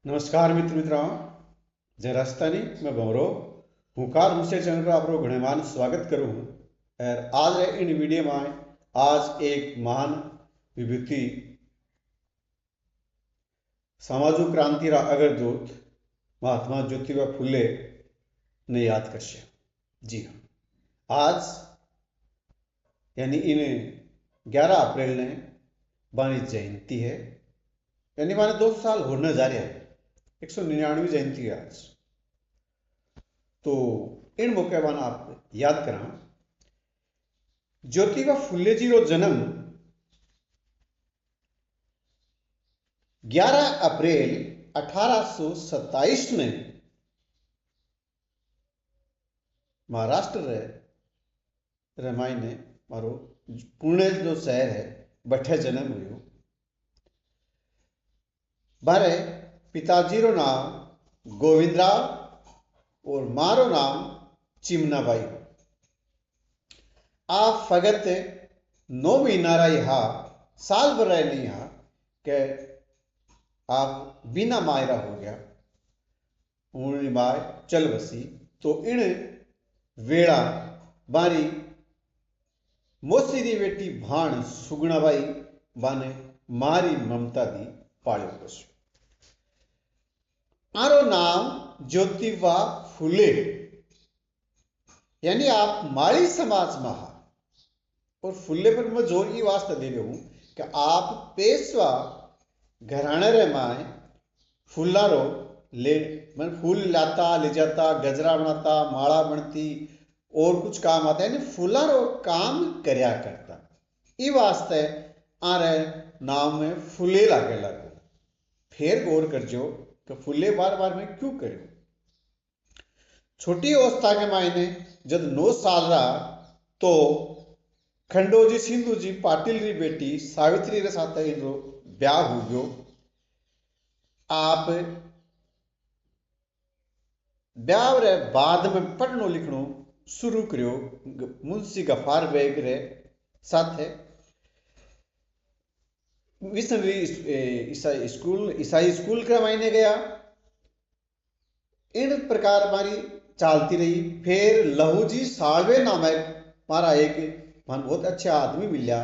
नमस्कार मित्रों जय राजस्थानी मैं भंवरो हुकार मुझसे चैनल पर आप घणेमान स्वागत करूँ और आज इन वीडियो में आज एक महान विभूति सामाजिक क्रांति रा अग्रदूत महात्मा ज्योतिबा फुले ने याद कर। जी हाँ, आज यानी इन 11 अप्रैल ने बानी जयंती है, यानी माने 2 साल होने जा रहे हैं। 199वीं जयंती है आज। तो इन मौके पर आप याद करा ज्योतिबा फुले जी रो जन्म 11 अप्रैल 1827 ने महाराष्ट्र रे मायने मारो पुणे जो शहर है बठे जन्म हुयो। बारे पिताजी रो नाम गोविंदराव और मारो नाम चिमनाबाई। आप फगत 9 महीना रहा साल भर रहे नहीं यहाँ के आप बिना मायरा हो गया उन्हें माय चल बसी। तो इन वेड़ा बारी मोसी बेटी भाण सुगणाबाई बाने मारी ममता दी पालियो बस। आरो नाम ज्योतिबा फुले यानी आप माली समाज में हा। और फुले पर मैं जोर ये वास्ते दे रहा हूं कि आप पेशवा घराने रे माए फुलारो ले मैं फूल लाता ले जाता, गजरा बनाता, माला बनती और कुछ काम आता है, यानी फुलारो काम करया करता। ये वास्ते आरे नाम में फुले लागे लगो। फिर गौर कर जो कि फुले बार बार में क्यों करो। छोटी अवस्था के मायने जब 9 साल रहा तो खंडोजी सिंधु जी पाटिल री बेटी सावित्री रे साथ इनरो ब्याह हो गयो। आप ब्याह रे बाद में पढ़नो लिखनो शुरू करो मुंशी गफार बेग रे साथ मिशनरी ईसाई स्कूल के मायने गया। इन प्रकार हमारी चलती रही। फिर लहूजी साळवे नामक मारा एक मन बहुत अच्छा आदमी मिला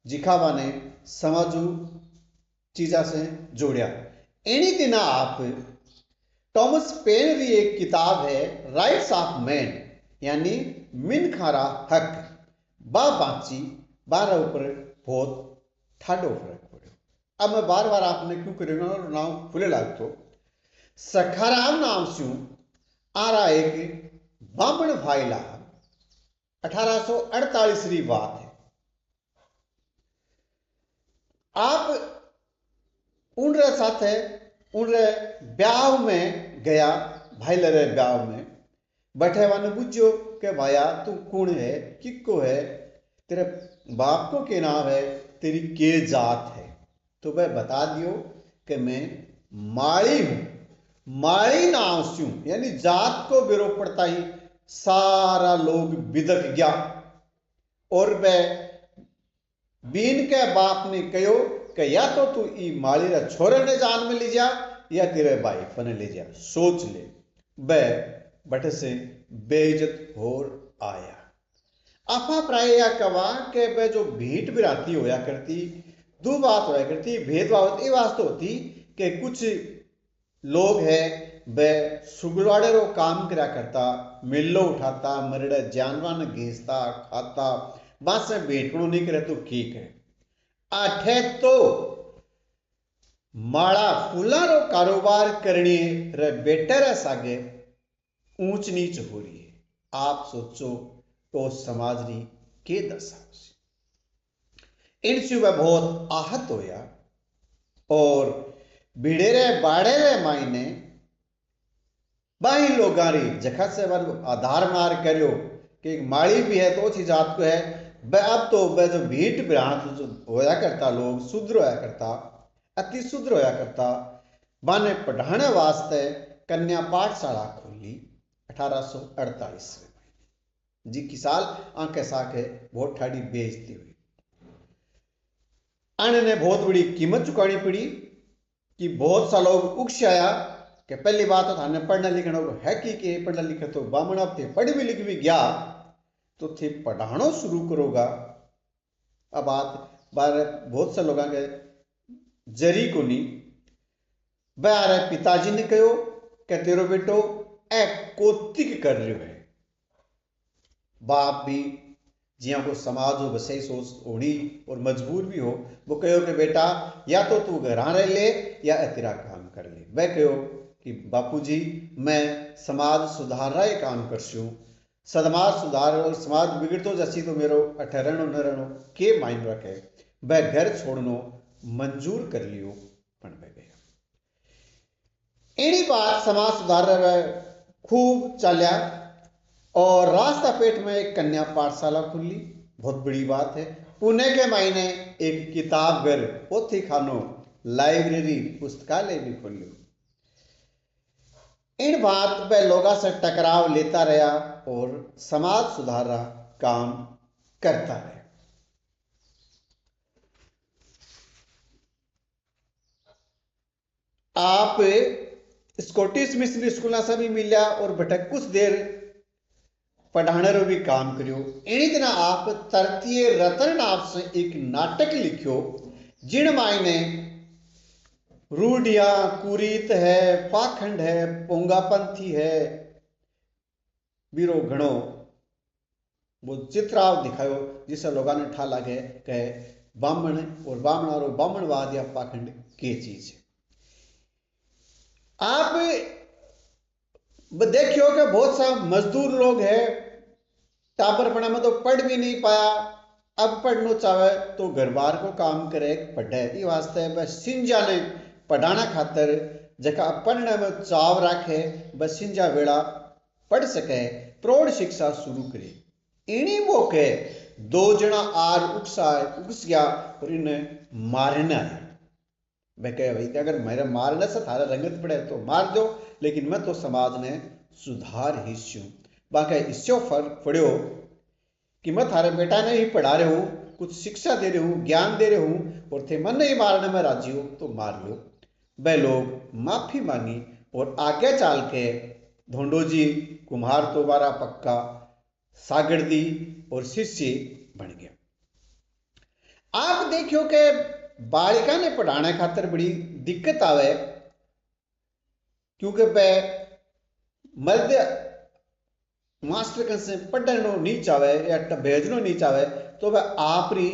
जिखावा ने समाजू चीजा से जोड़िया। एनी दिन आप टॉमस पेन री एक किताब है राइट्स ऑफ मैन यानी मिनखारा हक बा बाची बार ऊपर बहुत ठाडो फर्क पड़ो। अब मैं बार बार आपने क्यों करेगा नाम फुले लागतो। सखाराम नाम से आ रहा एक बामण भाईला 1848 री बात है। आप उनरे साथ उनरे ब्याह में गया भाईले रे ब्याह में बैठे वाने पूछो कि भाया तू कौन है, किको है, तेरे बाप को क्या नाम है, तेरी के जात है। तो वह बता दियो कि मैं माड़ी हूं। माड़ी नाम से यानी जात को बिरो पड़ता ही सारा लोग बिदक गया। और वह बीन के बाप ने कहो कि या तो तू ई माली रा छोरे ने जान में ले जा या तेरे वाइफ ने ले जा, सोच ले। वह बटे से बेइज्जत हो आया। आपा प्राय या कवा के वह जो भीट बिराती होया करती दो बात होया करती। भेदभाव ये वास्तव होती कि कुछ लोग है वह सुगड़वाड़े रो काम करा करता, मिल्लो उठाता, मरड़े जानवर घीसता खाता, बस में भेटणो नहीं करे तो की करे। आठे तो माड़ा फूला रो कारोबार करनी रे बेटे रे सागे ऊंच नीच हो रही है। आप सोचो तो समाज री के दशा इनसे वह बहुत आहत होया और भिड़ेरे बाड़ेरे मायने बाही लोगां री जखा से आधार मार करो कि एक माड़ी भी है तो अच्छी जात को है। अब तो वह जो भीट भ्रांत जो होया करता लोग शुद्र होया करता, अति शुद्र होया करता, बाने पढ़ाने वास्ते कन्या पाठशाला खोली 1848 में। जी की साल आंके साके बहुत ठाड़ी बेइज्जती हुई। आने ने बहुत बड़ी कीमत चुकानी पड़ी कि बहुत सा लोग उकस आया कि पहली बात तो थाने पढ़ना लिखना है कि पढ़ना लिखा तो बामण अब थे पढ़ भी लिख भी गया तो थे पढ़ाना शुरू करोगा। अब बात बार बहुत से लोग के जरी को नहीं बारे पिताजी ने कहो कि तेरो बेटो ए कोतिक कर रहे है। बाप भी जिया को समाज हो बस सोच होनी और मजबूर भी हो वो कहो कि बेटा या तो तू घर रह ले या तेरा काम कर ले। वह कहो कि बापूजी मैं समाज सुधार रहा है काम करसूँ समाज सुधार और समाज बिगड़ तो जैसी तो मेरो अठहरणो न रहनो के मायने रखे। वह घर छोड़नो मंजूर कर लियो पण वह गया। एड़ी बात समाज सुधार खूब चलिया और रास्ता पेट में एक कन्या पाठशाला खुली। बहुत बड़ी बात है। पुणे के मायने एक किताब घर पोथी खानो लाइब्रेरी पुस्तकालय भी खोलियो। इन बात पे लोगों से टकराव लेता रहा और समाज सुधारा काम करता रहा। आप स्कॉटिश मिशनरी स्कूल से भी मिलिया और बेटा कुछ देर पढ़ाने रो भी काम करियो। इन्हीं दिन आप तृतीय रतन नाम से एक नाटक लिखियो जिन मायने रूढ़िया कुरीत है पाखंड है पोंगापंथी है बीरो घणो वो चित्राव दिखायो जिसे लोगों ने ठा लगे कहे बामण और बामणारो बामणवाद या पाखंड के चीज है। आप देखियो कि बहुत सा मजदूर लोग है टाबरपना में तो पढ़ भी नहीं पाया अब पढ़ना चाहे तो घर बार को काम करे पढ़े ये वास्ते बस सिंजा ने पढ़ाना खातर जका पढ़ने में चाव रखे बस सिंजा वेड़ा पढ़ सके प्रौढ़ शिक्षा शुरू करे। इन्हीं मौके दो जना आर उकस गया और इन्हें मारना है। मैं कह भाई अगर मेरे मारने से थारा रंगत पड़े तो मार दो लेकिन मैं तो समाज ने सुधार ही छू। बाकी इससे फर्क पड़ो कि मैं थारे बेटा ने ही पढ़ा रहे हूँ कुछ शिक्षा दे रहे हूँ ज्ञान दे रहे हूँ और थे मन नहीं मारने में राजी हो तो मार लो। वह लोग माफी मांगी और आगे चल के धोंडो जी कुम्हार तो बारा पक्का सागरदी और शिष्य बन गया। आप देखियो कि बालिका ने पढ़ाने खातर बड़ी दिक्कत आवे क्योंकि वह मर्द मास्टर कन से पढ़नो नहीं चाहे या भेजनो नहीं चाहे तो वह आपरी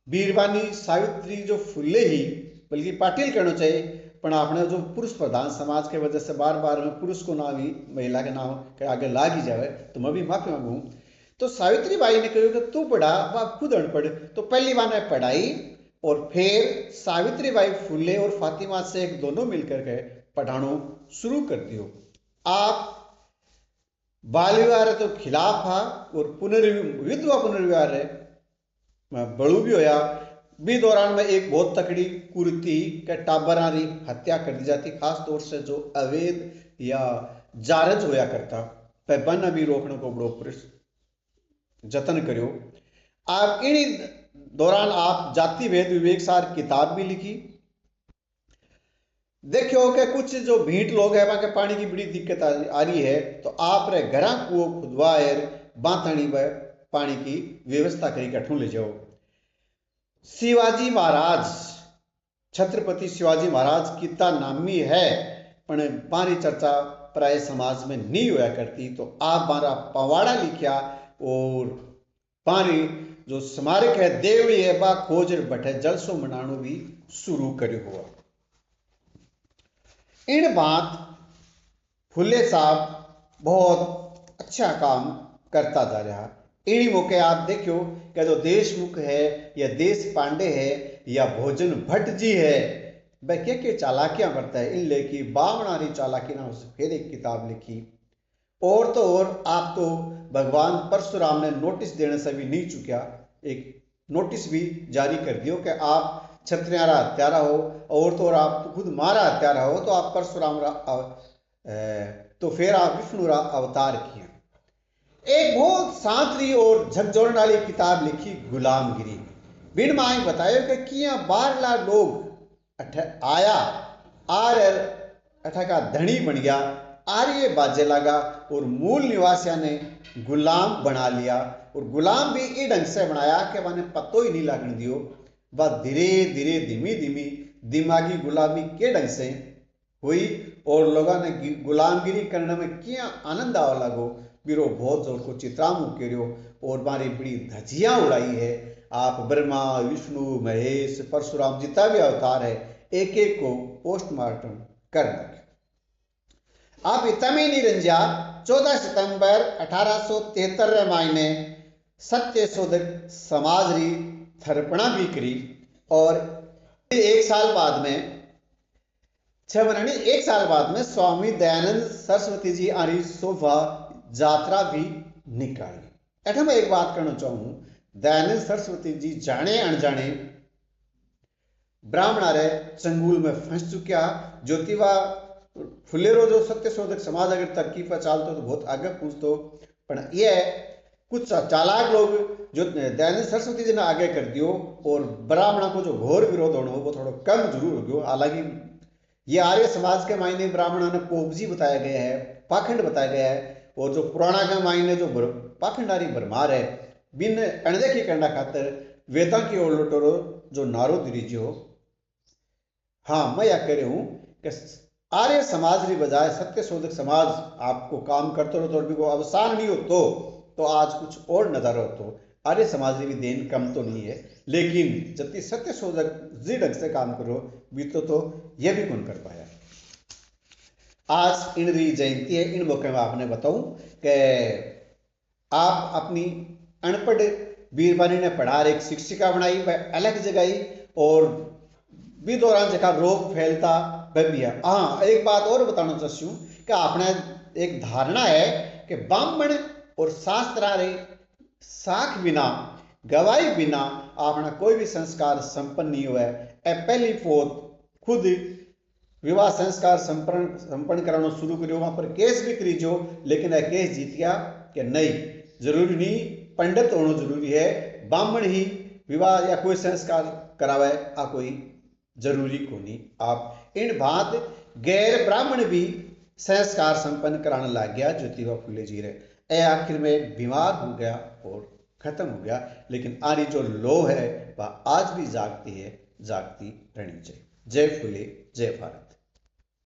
बीरबानी सावित्री जो फुले ही बल्कि पाटिल कहना चाहिए पर आपने जो पुरुष प्रधान समाज के वजह से बार बार में पुरुष को ना भी महिला के नाम के आगे लाग ही जावे तो मैं भी माफी मांगू। तो सावित्री बाई ने कहा कि तू पढ़ा वह खुद अनपढ़ तो पहली बार ने पढ़ाई और फिर सावित्री बाई फुले और फातिमा शेख दोनों मिलकर के पढ़ानो शुरू कर दियो। आप बाल विवाह तो खिलाफ था और विधवा पुनर्विवाह है बड़ू भी होया भी दौरान में एक बहुत तकड़ी कुर्ती के टाबरारी हत्या कर दी जाती खास तौर से जो अवैध या जारज होया करता पैबन भी रोकने को बड़ो पुरुष जतन करो। आप इन दौरान आप जाति भेद विवेक सार किताब भी लिखी। देखियो कि कुछ जो भीट लोग है वहां के पानी की बड़ी दिक्कत आ रही है तो आप रे घरा कुओं खुदवाएर बांथणी व पानी की व्यवस्था करी कठू ले जाओ। शिवाजी महाराज छत्रपति शिवाजी महाराज कितना नामी है पर पारी चर्चा प्राय समाज में नहीं होया करती तो आप बारा पवाड़ा लिखा और पारी जो स्मारक है देवड़ी है बा खोज बैठे जलसो मनानो भी शुरू करो हुआ। इन बात फुले साहब बहुत अच्छा काम करता जा रहा। इन्हीं मौके आप देखियो कि जो देशमुख है या देश पांडे है या भोजन भट्ट जी है वह क्या चालाकियां करता है इन लेकी बावणारी चालाकी नाम से फिर एक किताब लिखी। और तो और आप तो भगवान परशुराम ने नोटिस देने से भी नहीं चुका एक नोटिस भी जारी कर दियो कि आप क्षत्रियारा हत्यारा हो और तो और आप खुद मारा हत्यारा हो तो आप परशुराम तो फिर आप विष्णु अवतार किए। एक बहुत सांतरी और झकझोरने वाली किताब लिखी गुलामगिरी। बिन माई बतायो कि किया 12 लोग आया आर अठा का धनी बन गया। आर्य बाजे लगा और मूल निवासियों ने गुलाम बना लिया। और गुलाम भी ये ढंग से बनाया कि मैंने पतो ही नहीं लगने दियो। वह धीरे धीरे धीमी धीमी दिमागी गुलामी के ढंग से हुई और लोगों ने गुलामगिरी करने में क्या आनंद आवा लगो। बिरो बहुत जोर को चित्रामू करो और मारी बड़ी धजियां उड़ाई है। आप ब्रह्मा विष्णु महेश परशुराम जितना भी अवतार है एक एक को पोस्टमार्टम कर लगे। आप इतना में नहीं रंजा 14 सितंबर 1873 मायने सत्य शोधक समाज री थरपणा भी करी। और एक साल बाद में एक साल बाद में स्वामी दयानंद सरस्वती जी आरी शोभा यात्रा भी निकाली। अठा मैं एक बात कहना चाहूं, दयानंद सरस्वती जी जाने अनजाने ब्राह्मणा रे चंगुल में फंस चुका। ज्योतिबा फुलेरो जो सत्य शोधक समाज अगर तरक्की पर चालतो तो बहुत आगे पूछतो, पर यह कुछ चालाक लोग जो दयानंद सरस्वती जी ने आगे कर दियो और ब्राह्मणा को जो घोर विरोध होना वो थोड़ा कम जरूर हो गयो। हालांकि ये आर्य समाज के मायने ब्राह्मणा ने पोपजी बताया गया है, पाखंड बताया गया है। और जो पुराना के मायने जो पाखंडारी भरमार है बिन अणदेखी करना खातर वेदा की ओर लुटोरो जो नारो दीजियो। हाँ मैं यह कह रही हूं कि आर्य समाज की बजाय सत्य शोधक समाज आपको काम करते रहो तो भी को अवसान नहीं हो तो आज कुछ और नजर हो। तो आर्य समाज की भी देन कम तो नहीं है, लेकिन जब सत्य शोधक जी ढंग से काम करो भी तो यह भी कौन कर पाया। आज इन जयंती है, इन मौके में आपने बताऊं कि आप अपनी अनपढ़ बीरबानी ने पढ़ा एक शिक्षिका बनाई वह अलग जगाई और भी दौरान जगह रोग फैलता वह भी है। हाँ एक बात और बताना चाहती हूँ कि आपने एक धारणा है कि ब्राह्मण और शास्त्रारे साख बिना गवाही बिना अपना कोई भी संस्कार संपन्न नहीं हुआ है। पहली फोत खुद विवाह संस्कार संपन्न कराना शुरू करो, वहां पर केस भी करी जो, लेकिन यह केस जीत गया कि नहीं जरूरी नहीं पंडित होना जरूरी है, ब्राह्मण ही विवाह या कोई संस्कार करावे आ कोई जरूरी को नहीं। आप इन बात गैर ब्राह्मण भी संस्कार संपन्न कराने लग गया। ज्योतिबा फुले जी रे आखिर में बीमार हो गया और खत्म हो गया, लेकिन आरी जो लो है वह आज भी जागती है, जागती रहनी चाहिए। जय फुले जय भारत।